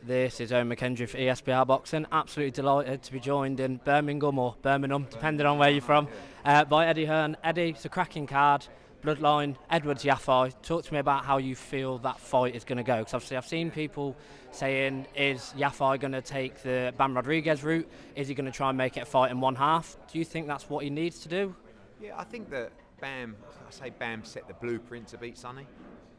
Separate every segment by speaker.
Speaker 1: This is Owen McKendry for ESBR Boxing. Absolutely delighted to be joined in Birmingham or Birmingham, depending on where you're from, by Eddie Hearn. Eddie, it's a cracking card. Bloodline, Edwards Yafai. Talk to me about how you feel that fight is going to go. Because obviously I've seen people saying, is Yafai going to take the Bam Rodriguez route? Is he going to try and make it a fight in one half? Do you think that's what he needs to do?
Speaker 2: Yeah, I think that Bam set the blueprint to beat Sonny.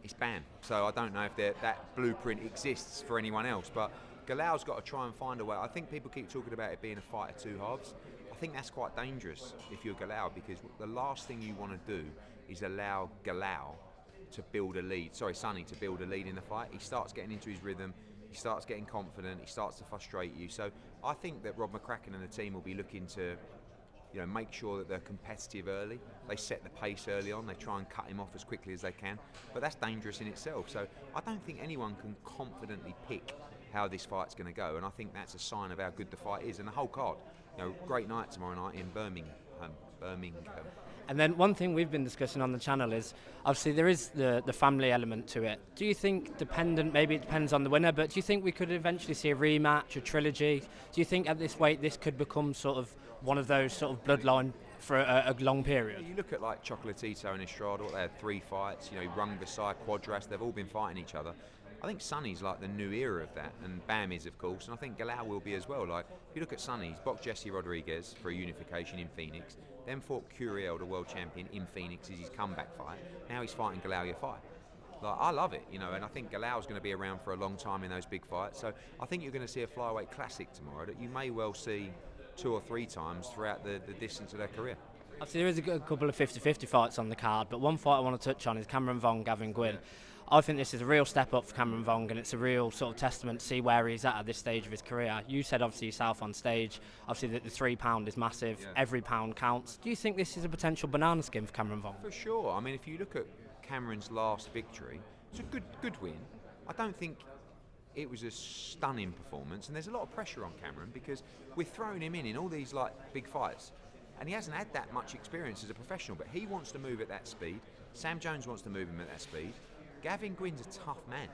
Speaker 2: It's Bam. So I don't know if that blueprint exists for anyone else, but Galal's got to try and find a way. I think people keep talking about it being a fight of two halves. I think that's quite dangerous if you're Galal, because the last thing you want to do is allow Galal to build a lead. Sonny to build a lead in the fight. He starts getting into his rhythm. He starts getting confident. He starts to frustrate you. So I think that Rob McCracken and the team will be looking to, make sure that they're competitive early. They set the pace early on. They try and cut him off as quickly as they can. But that's dangerous in itself. So I don't think anyone can confidently pick how this fight's going to go. And I think that's a sign of how good the fight is. And the whole card, great night tomorrow night in Birmingham.
Speaker 1: And then one thing we've been discussing on the channel is, obviously there is the family element to it. Do you think maybe it depends on the winner, but do you think we could eventually see a rematch, a trilogy? Do you think at this weight this could become sort of one of those sort of bloodline for a long period?
Speaker 2: You look at like Chocolatito and Estrada, they had 3 fights, Rungasai, Quadras, they've all been fighting each other. I think Sonny's like the new era of that, and Bam is, of course, and I think Galal will be as well. Like, if you look at Sonny, he's boxed Jesse Rodriguez for a unification in Phoenix, then fought Curiel, the world champion, in Phoenix as his comeback fight. Now he's fighting Galal Yafai. Like, I love it, and I think Galal's going to be around for a long time in those big fights. So I think you're going to see a flyweight classic tomorrow that you may well see 2 or 3 times throughout the distance of their career.
Speaker 1: Obviously, there is a couple of 50-50 fights on the card, but one fight I want to touch on is Cameron Vaughn, Gavin Gwynn. I think this is a real step up for Cameron Vaughn, and it's a real sort of testament to see where he's at this stage of his career. You said obviously yourself on stage, obviously that the £3 is massive, every pound counts. Do you think this is a potential banana skin for Cameron Vaughn?
Speaker 2: For sure. I mean, if you look at Cameron's last victory, it's a good win. I don't think it was a stunning performance, and there's a lot of pressure on Cameron because we're throwing him in all these like big fights, and he hasn't had that much experience as a professional, but he wants to move at that speed. Sam Jones wants to move him at that speed. Gavin Gwynn's a tough man.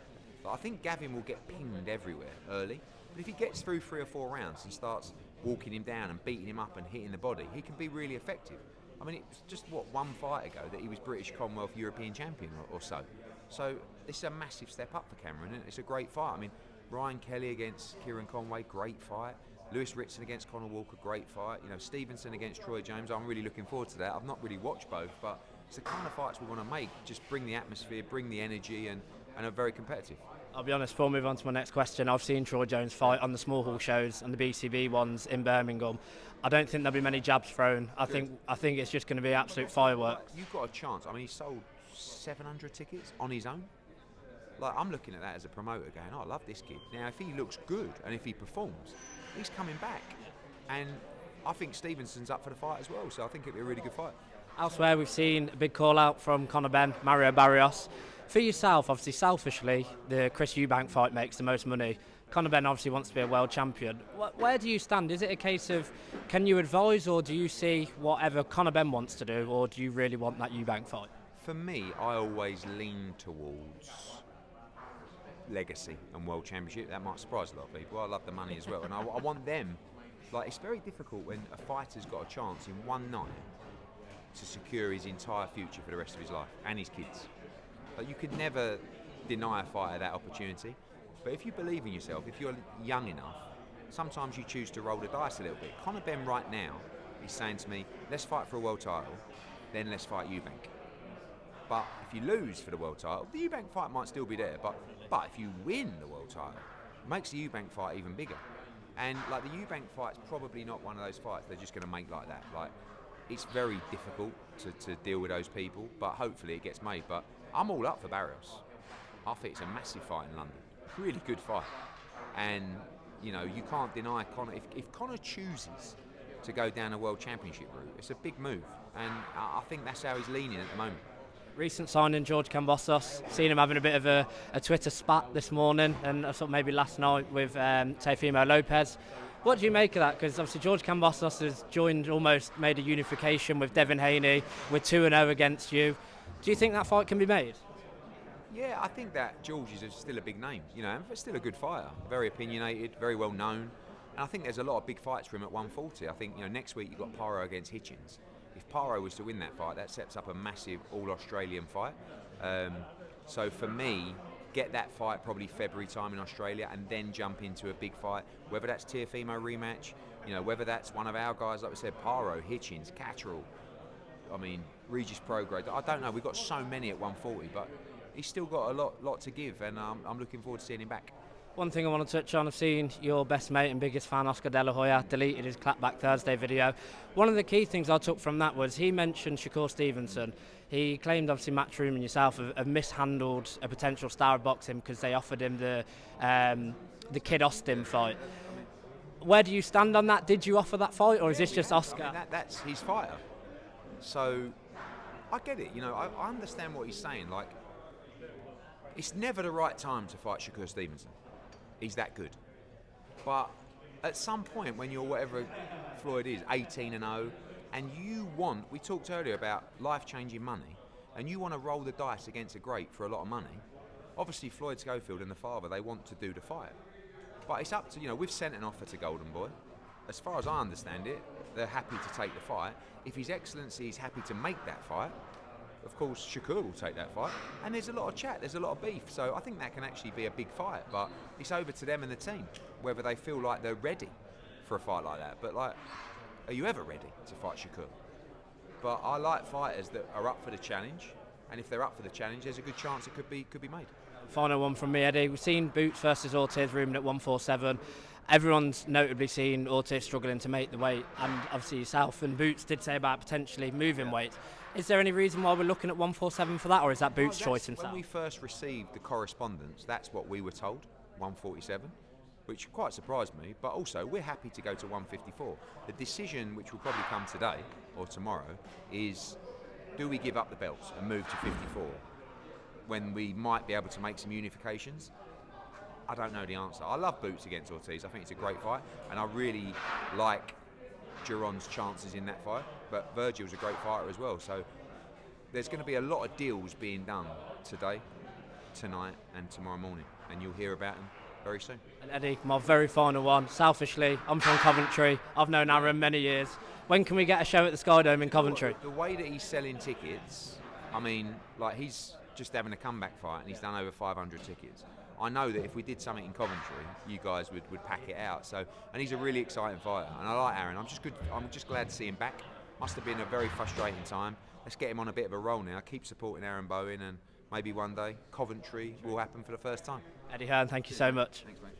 Speaker 2: But I think Gavin will get pinged everywhere early, but if he gets through 3 or 4 rounds and starts walking him down and beating him up and hitting the body, he can be really effective. I mean, it's just one fight ago that he was British Commonwealth European champion or so. So this is a massive step up for Cameron, and it's a great fight. I mean, Ryan Kelly against Kieran Conway, great fight. Lewis Ritson against Conor Walker, great fight. Stevenson against Troy Jones, I'm really looking forward to that. I've not really watched both, but it's the kind of fights we want to make. Just bring the atmosphere, bring the energy, and are very competitive.
Speaker 1: I'll be honest, before we move on to my next question, I've seen Troy Jones fight on the small hall shows and the BCB ones in Birmingham. I don't think there'll be many jabs thrown. I think it's just going to be absolute fireworks.
Speaker 2: You've got a chance. I mean, he sold 700 tickets on his own. Like, I'm looking at that as a promoter going, I love this kid. Now, if he looks good and if he performs, he's coming back. And I think Stevenson's up for the fight as well, so I think it'll be a really good fight.
Speaker 1: Elsewhere, we've seen a big call out from Conor Benn, Mario Barrios. For yourself, obviously, selfishly, the Chris Eubank fight makes the most money. Conor Benn obviously wants to be a world champion. Where do you stand? Is it a case of, can you advise, or do you see whatever Conor Benn wants to do, or do you really want that Eubank fight?
Speaker 2: For me, I always lean towards legacy and world championship. That might surprise a lot of people. I love the money as well, and I want them. Like, it's very difficult when a fighter's got a chance in one night to secure his entire future for the rest of his life and his kids. Like, you could never deny a fighter that opportunity, but if you believe in yourself, if you're young enough, sometimes you choose to roll the dice a little bit. Conor Benn right now is saying to me, let's fight for a world title, then let's fight Eubank. But if you lose for the world title, the Eubank fight might still be there, but if you win the world title, it makes the Eubank fight even bigger. And like, the Eubank fight's probably not one of those fights they're just going to make like that. Like, it's very difficult to deal with those people, but hopefully it gets made. But I'm all up for Barrios. I think it's a massive fight in London. Really good fight. And, you can't deny Conor. If Conor chooses to go down a world championship route, it's a big move. And I think that's how he's leaning at the moment.
Speaker 1: Recent signing, George Kambosos. Seen him having a bit of a Twitter spat this morning, and I thought maybe last night with Teofimo Lopez. What do you make of that? Because obviously George Kambosos has made a unification with Devin Haney, with 2-0 against you. Do you think that fight can be made?
Speaker 2: Yeah, I think that George is still a big name, you know, and still a good fighter. Very opinionated, very well known. And I think there's a lot of big fights for him at 140. I think, you know, next week you've got Paro against Hitchens. If Paro was to win that fight, that sets up a massive all-Australian fight. So for me, get that fight probably February time in Australia and then jump into a big fight, whether that's Teofimo rematch, you know, whether that's one of our guys, like we said, Paro, Hitchens, Catterall, I mean, Regis Prograde. I don't know, we've got so many at 140, but he's still got a lot to give, and I'm looking forward to seeing him back.
Speaker 1: One thing I want to touch on, I've seen your best mate and biggest fan, Oscar De La Hoya, deleted his Clapback Thursday video. One of the key things I took from that was he mentioned Shakur Stevenson. He claimed, obviously, Matchroom and yourself have mishandled a potential star of boxing because they offered him the Kid Austin fight. Where do you stand on that? Did you offer that fight, or is this just Oscar?
Speaker 2: I mean, that's his fighter. So I get it, you know, I understand what he's saying. Like, it's never the right time to fight Shakur Stevenson. He's that good. But at some point when you're whatever Floyd is, 18-0, and you want, we talked earlier about life-changing money, and you want to roll the dice against a great for a lot of money, obviously Floyd Schofield and the father, they want to do the fight. But it's up to, you know, we've sent an offer to Golden Boy. As far as I understand it, they're happy to take the fight. If His Excellency is happy to make that fight, of course, Shakur will take that fight. And there's a lot of chat, there's a lot of beef. So I think that can actually be a big fight. But it's over to them and the team, whether they feel like they're ready for a fight like that. But, like, are you ever ready to fight Shakur? But I like fighters that are up for the challenge. And if they're up for the challenge, there's a good chance it could be made.
Speaker 1: Final one from me, Eddie. We've seen Boots versus Ortiz rumoured at 147. Everyone's notably seen Ortiz struggling to make the weight, and obviously yourself and Boots did say about potentially moving weight. Is there any reason why we're looking at 147 for that, or is that Boots' choice himself?
Speaker 2: When we first received the correspondence, that's what we were told, 147, which quite surprised me, but also we're happy to go to 154. The decision, which will probably come today or tomorrow, is do we give up the belts and move to 54 when we might be able to make some unifications? I don't know the answer. I love Boots against Ortiz. I think it's a great fight, and I really like Duron's chances in that fight. But Virgil's a great fighter as well. So there's going to be a lot of deals being done today, tonight, and tomorrow morning, and you'll hear about them very soon.
Speaker 1: And Eddie, my very final one. Selfishly, I'm from Coventry. I've known Aaron many years. When can we get a show at the Sky Dome in Coventry?
Speaker 2: The way that he's selling tickets, I mean, like, he's just having a comeback fight, and he's done over 500 tickets. I know that if we did something in Coventry, you guys would pack it out. So, and he's a really exciting fighter, and I like Aaron. I'm just glad to see him back. Must have been a very frustrating time. Let's get him on a bit of a roll now. Keep supporting Aaron Bowen, and maybe one day Coventry will happen for the first time.
Speaker 1: Eddie Hearn, thank you so much.
Speaker 2: Thanks, mate.